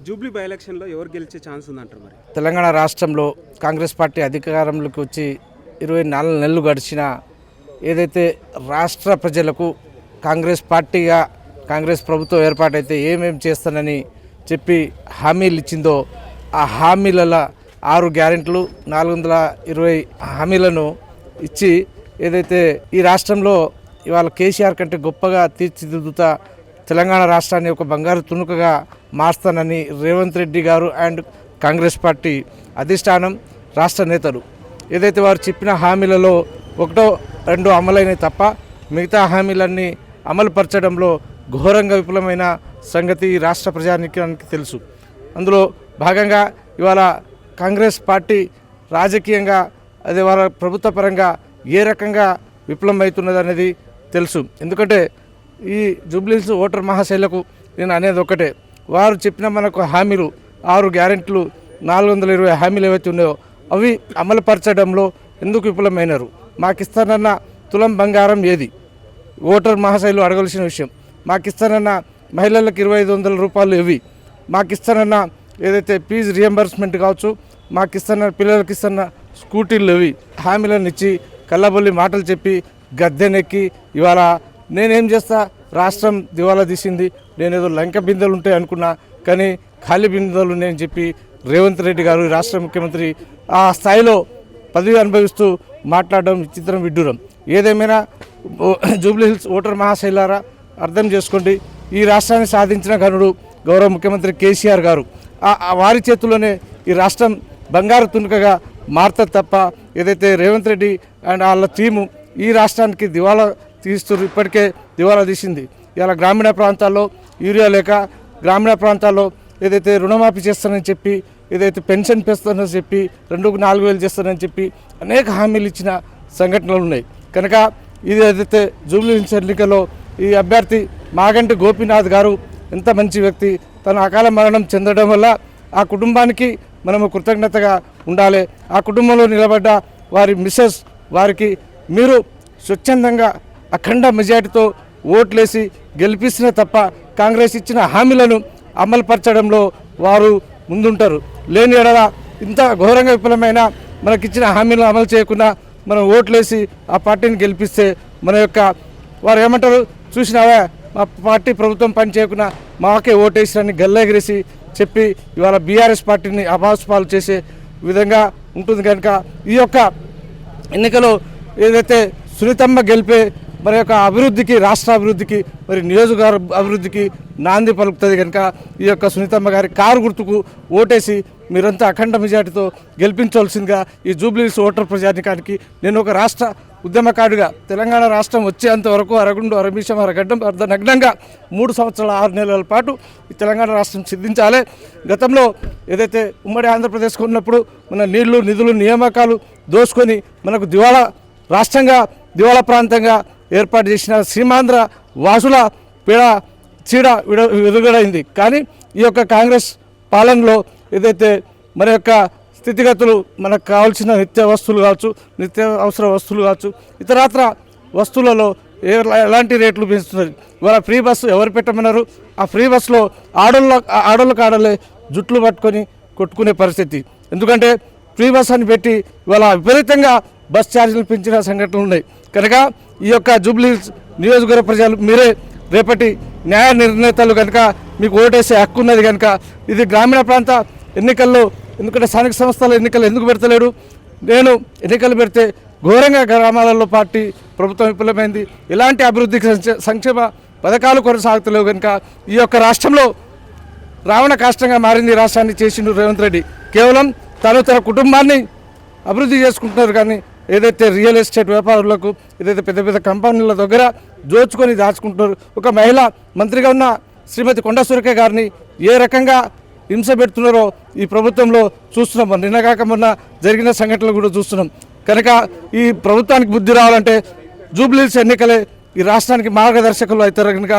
Jubilee by ఎలక్షన్లో ఎవరు గెలిచే ఛాన్స్ ఉందంటారు? మరి తెలంగాణ రాష్ట్రంలో కాంగ్రెస్ పార్టీ అధికారంలోకి వచ్చి 24 నెలలు గడిచిన ఏదైతే రాష్ట్ర ప్రజలకు కాంగ్రెస్ పార్టీగా కాంగ్రెస్ ప్రభుత్వం ఏర్పాటైతే ఏమేమి చేస్తానని చెప్పి హామీలు ఇచ్చిందో ఆ హామీలలో 6 గ్యారెంటీలు 420 హామీలను ఇచ్చి ఏదైతే ఈ రాష్ట్రంలో ఇవాళ కేసీఆర్ కంటే గొప్పగా తీర్చిదిద్దుతా తెలంగాణ రాష్ట్రాన్ని ఒక బంగారు తుణుకగా మార్స్తానని రేవంత్ రెడ్డి గారు అండ్ కాంగ్రెస్ పార్టీ అధిష్టానం రాష్ట్ర నేతలు ఏదైతే వారు చెప్పిన హామీలలో 1-2 అమలైనవి తప్ప మిగతా హామీలన్నీ అమలు పరచడంలో ఘోరంగా విఫలమైన సంగతి రాష్ట్ర ప్రజానీకానికి తెలుసు. అందులో భాగంగా ఇవాళ కాంగ్రెస్ పార్టీ రాజకీయంగా అదే వాళ్ళ ప్రభుత్వ పరంగా ఏ రకంగా విఫలమవుతున్నది అనేది తెలుసు. ఎందుకంటే ఈ జూబ్లీహిల్స్ ఓటర్ మహాశైలకు నేను అనేది ఒకటే, వారు చెప్పిన మనకు హామీలు 6 గ్యారెంటీలు 420 హామీలు ఏవైతే ఉన్నాయో అవి అమలు పరచడంలో ఎందుకు విఫలమైనారు? మాకిస్తానన్న తులం బంగారం ఏది? ఓటర్ మహాశైలు అడగవలసిన విషయం. మాకిస్తానన్న మహిళలకు 2500 రూపాయలు ఇవి, మాకిస్తానన్న ఏదైతే ఫీజు రియంబర్స్మెంట్ కావచ్చు, మాకిస్తాన పిల్లలకి ఇస్తున్న స్కూటీలు ఇవి హామీలను ఇచ్చి కళ్ళబొల్లి మాటలు చెప్పి గద్దెనెక్కి ఇవాళ నేనేం చేస్తా, రాష్ట్రం దివాలా తీసింది, నేనేదో లంక బిందెలు ఉంటాయి అనుకున్నా, కానీ ఖాళీ బిందెలు నేను చెప్పి రేవంత్ రెడ్డి గారు రాష్ట్ర ముఖ్యమంత్రి ఆ స్థాయిలో పదవి అనుభవిస్తూ మాట్లాడడం విచిత్రం విడ్డూరం. ఏదేమైనా జూబ్లీహిల్స్ ఓటర్ మహాశైలారా అర్థం చేసుకోండి, ఈ రాష్ట్రాన్ని సాధించిన ఘనుడు గౌరవ ముఖ్యమంత్రి కేసీఆర్ గారు. వారి చేతుల్లోనే ఈ రాష్ట్రం బంగారు తునుకగా మారుతుంది తప్ప ఏదైతే రేవంత్ రెడ్డి అండ్ వాళ్ళ టీము ఈ రాష్ట్రానికి దివాలా తీస్తూ ఇప్పటికే దివాలా తీసింది. ఇలా గ్రామీణ ప్రాంతాల్లో యూరియా లేక గ్రామీణ ప్రాంతాల్లో ఏదైతే రుణమాఫీ చేస్తానని చెప్పి ఏదైతే పెన్షన్ పెస్తానని చెప్పి 2-4 చేస్తానని చెప్పి అనేక హామీలు ఇచ్చిన సంఘటనలు ఉన్నాయి. కనుక ఇది ఏదైతే జూబ్లీహిల్స్ ఎన్నికల్లో ఈ అభ్యర్థి మాగంటి గోపీనాథ్ గారు ఎంత మంచి వ్యక్తి, తను అకాల మరణం చెందడం వల్ల ఆ కుటుంబానికి మనము కృతజ్ఞతగా ఉండాలి. ఆ కుటుంబంలో నిలబడ్డ వారి మిస్సెస్ వారికి మీరు స్వచ్ఛందంగా అఖండ మెజార్టీతో ఓట్లేసి గెలిపిస్తున్న తప్ప కాంగ్రెస్ ఇచ్చిన హామీలను అమలుపరచడంలో వారు ముందుంటారు. లేని ఎడల ఇంత ఘోరంగా విఫలమైన మనకిచ్చిన హామీలను అమలు చేయకుండా మనం ఓట్లేసి ఆ పార్టీని గెలిపిస్తే మన యొక్క వారు ఏమంటారు, చూసినావా మా పార్టీ ప్రభుత్వం పని చేయకుండా మాకే ఓటేసిరని గల్లెగిరేసి చెప్పి ఇవాళ బీఆర్ఎస్ పార్టీని అభాస్పాలు చేసే విధంగా ఉంటుంది. కనుక ఈ యొక్క ఎన్నికలో ఏదైతే సునీతమ్మ గెలిపే మరి యొక్క అభివృద్ధికి, రాష్ట్ర అభివృద్ధికి, మరి నియోజకవర్గ అభివృద్ధికి నాంది పలుకుతుంది. కనుక ఈ యొక్క సునీతమ్మ గారి కారు గుర్తుకు ఓటేసి మీరంతా అఖండ మెజార్టీతో గెలిపించవలసిందిగా ఈ జూబ్లీహిల్స్ ఓటర్ ప్రజానికానికి నేను ఒక రాష్ట్ర ఉద్యమకారుడిగా తెలంగాణ రాష్ట్రం వచ్చేంత వరకు అరగుండు అరమీషం అరగడ్డం అర్ధనగ్నంగా 3 సంవత్సరాల 6 నెలల పాటు ఈ తెలంగాణ రాష్ట్రం సిద్ధించాలి. గతంలో ఏదైతే ఉమ్మడి ఆంధ్రప్రదేశ్కు ఉన్నప్పుడు మన నీళ్లు నిధులు నియామకాలు దోసుకొని మనకు దివాళా రాష్ట్రంగా దివాళా ప్రాంతంగా ఏర్పాటు చేసిన సీమాంధ్ర వాసుల పీడ చీడ విడుదలైంది. కానీ ఈ యొక్క కాంగ్రెస్ పాలనలో ఏదైతే మన యొక్క స్థితిగతులు మనకు కావాల్సిన నిత్య వస్తువులు కావచ్చు, నిత్య అవసర వస్తువులు కావచ్చు, ఇతరత్ర వస్తువులలో ఎలాంటి రేట్లు పెంచుతున్నారు. ఇవాళ ఫ్రీ బస్సు ఎవరు పెట్టమన్నారు? ఆ ఫ్రీ బస్సులో ఆడోళ్ళకి ఆడలే జుట్లు పట్టుకొని కొట్టుకునే పరిస్థితి. ఎందుకంటే ఫ్రీ బస్ అని పెట్టి ఇవాళ విపరీతంగా బస్ ఛార్జీలు పెంచిన సంఘటనలు ఉన్నాయి. కనుక ఈ యొక్క జూబ్లీహిల్స్ నియోజకవర్గ ప్రజలు మీరే రేపటి న్యాయ నిర్ణేతలు కనుక మీకు ఓటేసే హక్కు ఉన్నది. కనుక ఇది గ్రామీణ ప్రాంత ఎన్నికల్లో, ఎందుకంటే స్థానిక సంస్థల ఎన్నికలు ఎందుకు పెడతలేడు? నేను ఎన్నికలు పెడితే ఘోరంగా గ్రామాలలో పార్టీ ప్రభుత్వం విఫలమైంది, ఎలాంటి అభివృద్ధికి సంక్షేమ పథకాలు కొనసాగుతలేవు. కనుక ఈ యొక్క రాష్ట్రంలో రావణ కాష్టంగా మారింది రాష్ట్రాన్ని చేసిండు రేవంత్ రెడ్డి. కేవలం తన కుటుంబాన్ని అభివృద్ధి చేసుకుంటున్నారు, కానీ ఏదైతే రియల్ ఎస్టేట్ వ్యాపారులకు ఏదైతే పెద్ద పెద్ద కంపెనీల దగ్గర దోచుకొని దాచుకుంటున్నారు. ఒక మహిళా మంత్రిగా ఉన్న శ్రీమతి కొండా సురేఖ గారిని ఏ రకంగా హింస పెడుతున్నారో ఈ ప్రభుత్వంలో చూస్తున్నాం. నిన్నగాక మొన్న జరిగిన సంఘటనలు కూడా చూస్తున్నాం. కనుక ఈ ప్రభుత్వానికి బుద్ధి రావాలంటే జూబ్లీహిల్స్ ఎన్నికలే ఈ రాష్ట్రానికి మార్గదర్శకులు అవుతారు. కనుక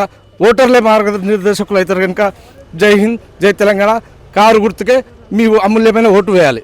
ఓటర్లే మార్గనిర్దేశకులు అవుతారు. కనుక జై హింద్, జై తెలంగాణ. కారు గుర్తుకే మీ అమూల్యమైన ఓటు వేయాలి.